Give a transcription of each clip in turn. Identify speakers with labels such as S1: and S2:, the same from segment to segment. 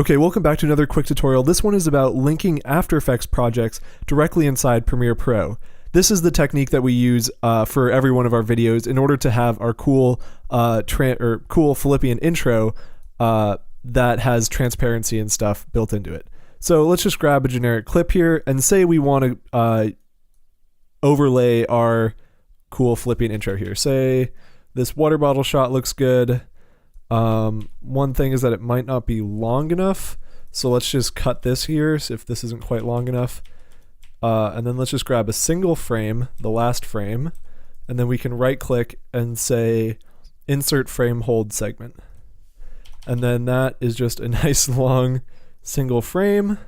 S1: Okay, welcome back to another quick tutorial. This one is about linking After Effects projects directly inside Premiere Pro. This is the technique that we use for every one of our videos in order to have our cool Phillipian intro that has transparency and stuff built into it. So let's just grab a generic clip here and say we want to overlay our cool Phillipian intro here. Say this water bottle shot looks good. One thing is that it might not be long enough, so let's just cut this here if this isn't quite long enough. And then let's just grab a single frame, the last frame, and then we can right click and say insert frame hold segment. And then that is just a nice long single frame.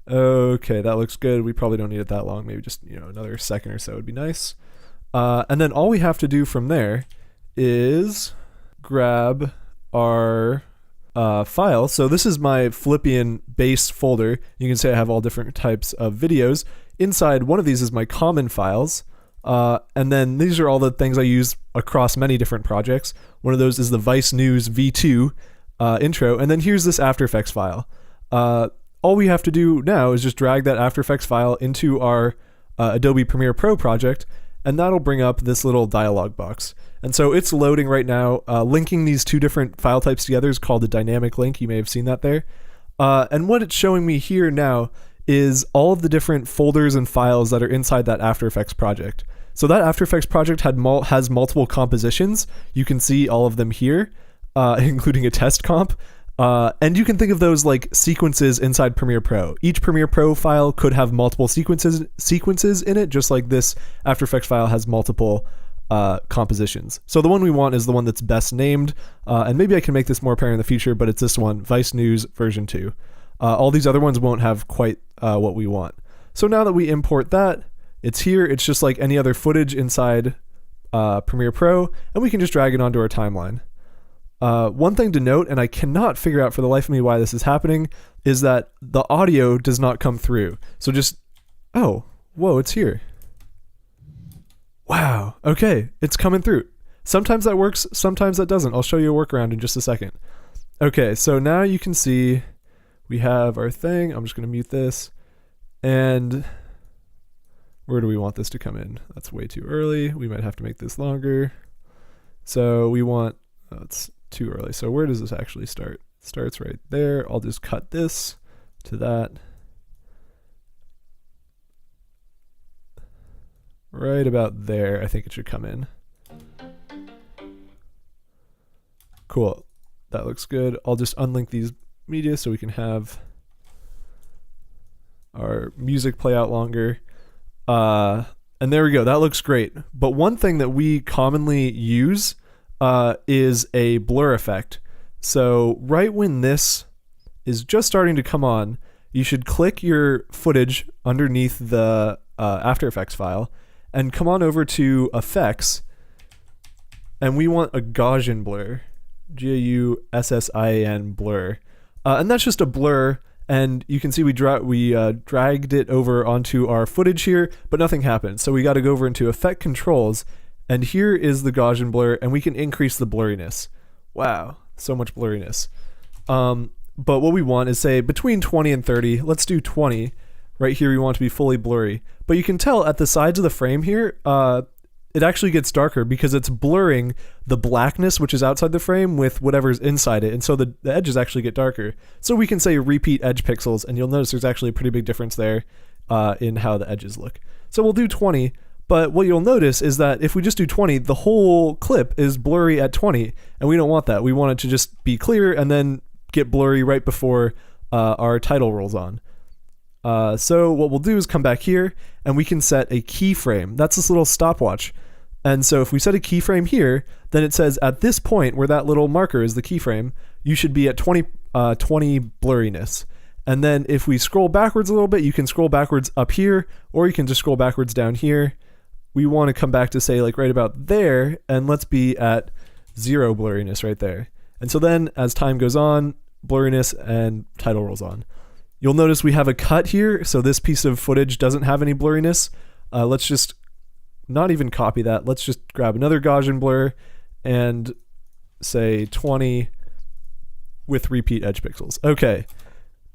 S1: Okay, that looks good. We probably don't need it that long, maybe just another second or so would be nice. And then all we have to do from there is grab our file. So this is my Phillipian base folder. You can say I have all different types of videos. Inside one of these is my common files. And then these are all the things I use across many different projects. One of those is the Vice News V2 intro. And then here's this After Effects file. All we have to do now is just drag that After Effects file into our Adobe Premiere Pro project, and that'll bring up this little dialog box. And so it's loading right now. Linking these two different file types together is called a dynamic link. You may have seen that there. And what it's showing me here now is all of the different folders and files that are inside that After Effects project. So that After Effects project has multiple compositions. You can see all of them here, including a test comp. And you can think of those like sequences inside Premiere Pro. Each Premiere Pro file could have multiple sequences in it, just like this After Effects file has multiple compositions. So the one we want is the one that's best named, and maybe I can make this more apparent in the future, but it's this one, Vice News version 2. All these other ones won't have quite what we want. So now that we import that, it's here. It's just like any other footage inside Premiere Pro, and we can just drag it onto our timeline. One thing to note, and I cannot figure out for the life of me why this is happening, is that the audio does not come through. So just, oh, whoa, it's here. Wow, okay, it's coming through. Sometimes that works, sometimes that doesn't. I'll show you a workaround in just a second. Okay, so now you can see we have our thing. I'm just going to mute this. And where do we want this to come in? That's way too early. We might have to make this longer. So we want, oh, it's too early. So where does this actually start? It starts right there. I'll just cut this to that. Right about there, I think it should come in. Cool, that looks good. I'll just unlink these media so we can have our music play out longer. And there we go, that looks great. But one thing that we commonly use is a blur effect. So right when this is just starting to come on, you should click your footage underneath the After Effects file and come on over to Effects, and we want a Gaussian blur, G-A-U-S-S-I-A-N blur. And that's just a blur, and you can see we dragged it over onto our footage here, but nothing happened. So we got to go over into Effect Controls, and here is the Gaussian blur, and we can increase the blurriness. Wow, so much blurriness. But what we want is, say, between 20 and 30. Let's do 20. Right here we want to be fully blurry. But you can tell at the sides of the frame here, it actually gets darker because it's blurring the blackness which is outside the frame with whatever's inside it. And so the edges actually get darker. So we can say repeat edge pixels, and you'll notice there's actually a pretty big difference there in how the edges look. So we'll do 20. But what you'll notice is that if we just do 20, the whole clip is blurry at 20, and we don't want that. We want it to just be clear and then get blurry right before our title rolls on. So what we'll do is come back here, and we can set a keyframe. That's this little stopwatch. And so if we set a keyframe here, then it says at this point where that little marker is the keyframe, you should be at 20 blurriness. And then if we scroll backwards a little bit, you can scroll backwards up here, or you can just scroll backwards down here. We want to come back to say like right about there, and let's be at 0 blurriness right there. And so then as time goes on, blurriness and title rolls on. You'll notice we have a cut here, so this piece of footage doesn't have any blurriness. Let's just not even copy that. Let's just grab another Gaussian blur and say 20 with repeat edge pixels. Okay,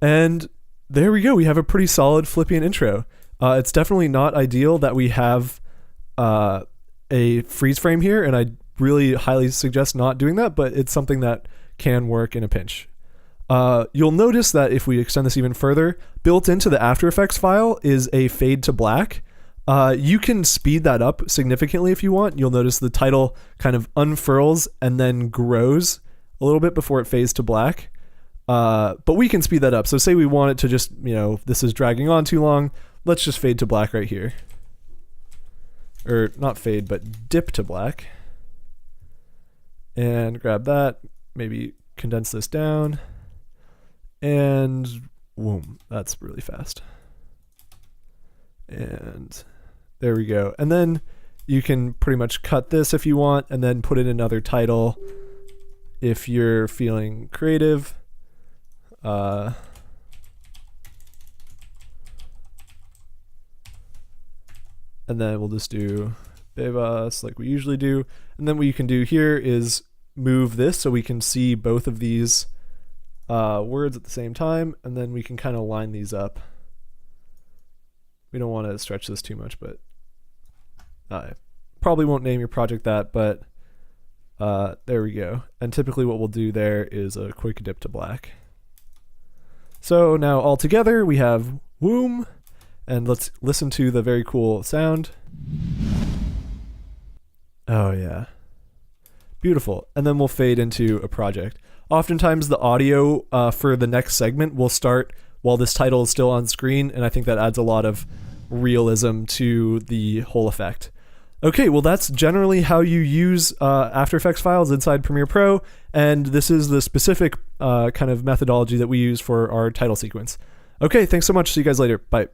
S1: And there we go. We have a pretty solid Phillipian intro. It's definitely not ideal that we have a freeze frame here, and I really highly suggest not doing that, but it's something that can work in a pinch. You'll notice that if we extend this even further, built into the After Effects file is a fade to black. You can speed that up significantly if you want. You'll notice the title kind of unfurls and then grows a little bit before it fades to black. But we can speed that up. So say we want it to just, this is dragging on too long. Let's just fade to black right here. Or not fade, but dip to black. And grab that. Maybe condense this down. And boom, that's really fast. And there we go. And then you can pretty much cut this if you want, and then put in another title if you're feeling creative. And then we'll just do Bebas like we usually do. And then what you can do here is move this so we can see both of these words at the same time, and then we can kind of line these up. We don't want to stretch this too much, but I probably won't name your project that, but there we go. And typically what we'll do there is a quick dip to black. So now all together we have Woom, and let's listen to the very cool sound. Oh yeah. Beautiful. And then we'll fade into a project. Oftentimes the audio for the next segment will start while this title is still on screen, and I think that adds a lot of realism to the whole effect. Okay, well that's generally how you use After Effects files inside Premiere Pro, and this is the specific kind of methodology that we use for our title sequence. Okay, thanks so much. See you guys later. Bye.